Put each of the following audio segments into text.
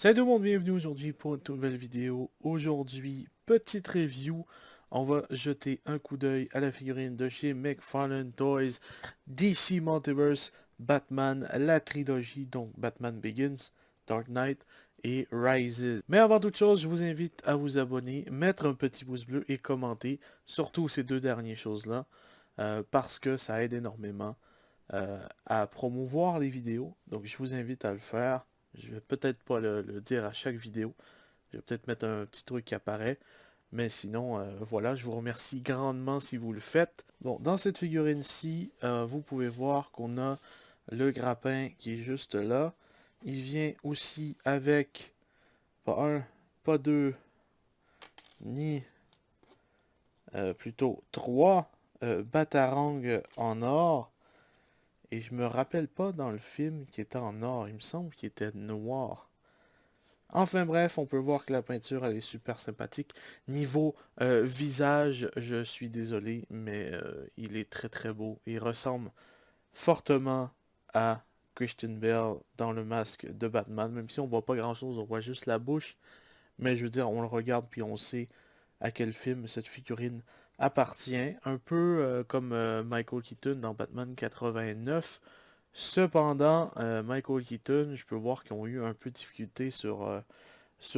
Salut tout le monde, bienvenue aujourd'hui pour une nouvelle vidéo. Aujourd'hui, petite review. On va jeter un coup d'œil à la figurine de chez McFarlane Toys, DC Multiverse, Batman, la trilogie, donc Batman Begins, Dark Knight et Rises. Mais avant toute chose, je vous invite à vous abonner, mettre un petit pouce bleu et commenter, surtout ces deux dernières choses-là, parce que ça aide énormément à promouvoir les vidéos. Donc je vous invite à le faire. Je vais peut-être pas le dire à chaque vidéo. Je vais peut-être mettre un petit truc qui apparaît. Mais sinon, voilà, je vous remercie grandement si vous le faites. Bon, dans cette figurine-ci, vous pouvez voir qu'on a le grappin qui est juste là. Il vient aussi avec, pas un, pas deux, ni plutôt trois batarangs en or. Et je me rappelle pas dans le film qui était en or. Il me semble qu'il était noir. Enfin bref, on peut voir que la peinture elle est super sympathique. Niveau visage, je suis désolé, mais il est très très beau. Il ressemble fortement à Christian Bale dans le masque de Batman, même si on voit pas grand chose, on voit juste la bouche. Mais je veux dire, on le regarde puis on sait à quel film cette figurine appartient. Un peu comme Michael Keaton dans Batman 89. Cependant, Michael Keaton, je peux voir qu'ils ont eu un peu de difficulté sur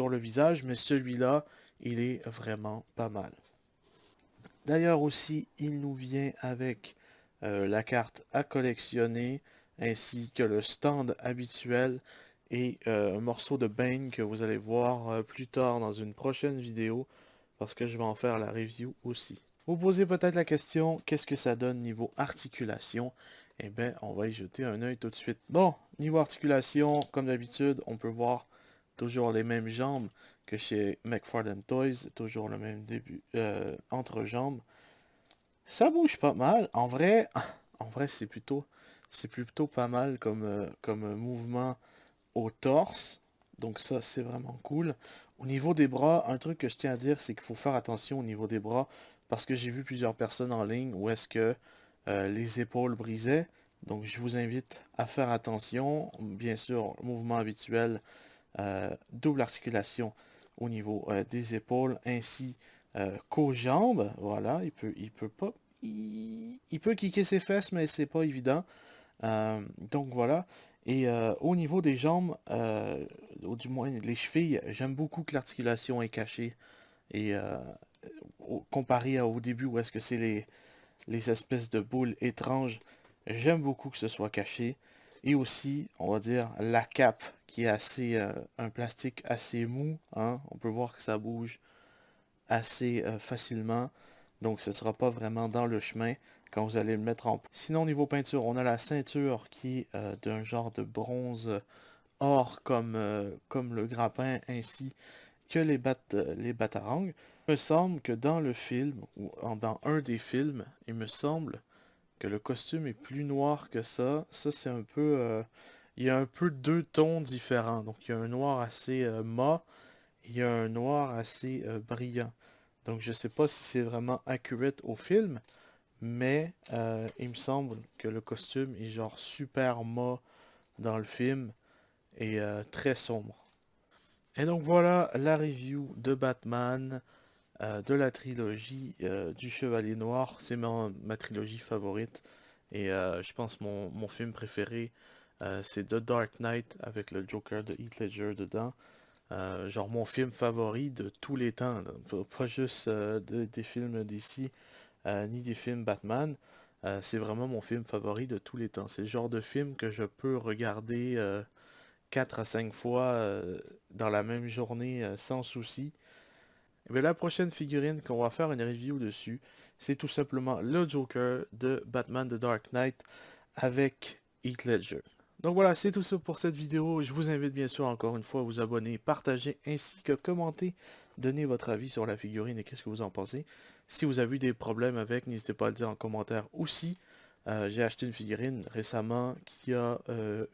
le visage, mais celui-là, il est vraiment pas mal. D'ailleurs aussi, il nous vient avec la carte à collectionner, ainsi que le stand habituel et un morceau de Bane que vous allez voir plus tard dans une prochaine vidéo, parce que je vais en faire la review aussi. Vous posez peut-être la question, qu'est-ce que ça donne niveau articulation? Eh bien, on va y jeter un œil tout de suite. Bon, niveau articulation, comme d'habitude, on peut voir toujours les mêmes jambes que chez McFarlane Toys, toujours le même début entrejambe. Ça bouge pas mal. En vrai, c'est plutôt pas mal comme mouvement au torse. Donc ça, c'est vraiment cool. Au niveau des bras, un truc que je tiens à dire, c'est qu'il faut faire attention au niveau des bras, parce que j'ai vu plusieurs personnes en ligne où est-ce que les épaules brisaient. Donc je vous invite à faire attention. Bien sûr, mouvement habituel, double articulation au niveau des épaules, ainsi qu'aux jambes. Voilà, il peut pas, il peut kicker ses fesses, mais c'est pas évident. Donc voilà. Et au niveau des jambes, ou du moins les chevilles, j'aime beaucoup que l'articulation est cachée. Et comparé au début où est-ce que c'est les espèces de boules étranges, j'aime beaucoup que ce soit caché. Et aussi, on va dire, la cape qui est assez, un plastique assez mou. Hein? On peut voir que ça bouge assez facilement. Donc ce ne sera pas vraiment dans le chemin quand vous allez le mettre en... Sinon, au niveau peinture, on a la ceinture qui est d'un genre de bronze or comme le grappin, ainsi que les batarangs. Il me semble que dans le film, ou dans un des films, il me semble que le costume est plus noir que ça. Ça, c'est un peu... il y a un peu deux tons différents. Donc il y a un noir assez mat, et il y a un noir assez brillant. Donc je sais pas si c'est vraiment accurate au film, mais il me semble que le costume est genre super mat dans le film et très sombre. Et donc voilà la review de Batman, de la trilogie du Chevalier Noir. C'est ma trilogie favorite. Et je pense mon film préféré, c'est The Dark Knight avec le Joker de Heath Ledger dedans. Genre mon film favori de tous les temps, là. Pas juste des films d'ici, ni des films Batman. C'est vraiment mon film favori de tous les temps. C'est le genre de film que je peux regarder 4 à 5 fois dans la même journée sans souci. Et bien, la prochaine figurine qu'on va faire une review dessus, c'est tout simplement le Joker de Batman The Dark Knight avec Heath Ledger. Donc voilà, c'est tout ça pour cette vidéo. Je vous invite bien sûr encore une fois à vous abonner, partager ainsi que commenter, donner votre avis sur la figurine et qu'est-ce que vous en pensez. Si vous avez eu des problèmes avec, n'hésitez pas à le dire en commentaire aussi. J'ai acheté une figurine récemment qui a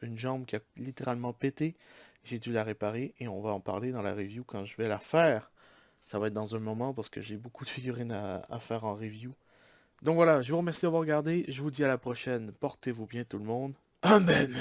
une jambe qui a littéralement pété. J'ai dû la réparer et on va en parler dans la review quand je vais la faire. Ça va être dans un moment parce que j'ai beaucoup de figurines à faire en review. Donc voilà, je vous remercie d'avoir regardé. Je vous dis à la prochaine. Portez-vous bien tout le monde. Amen.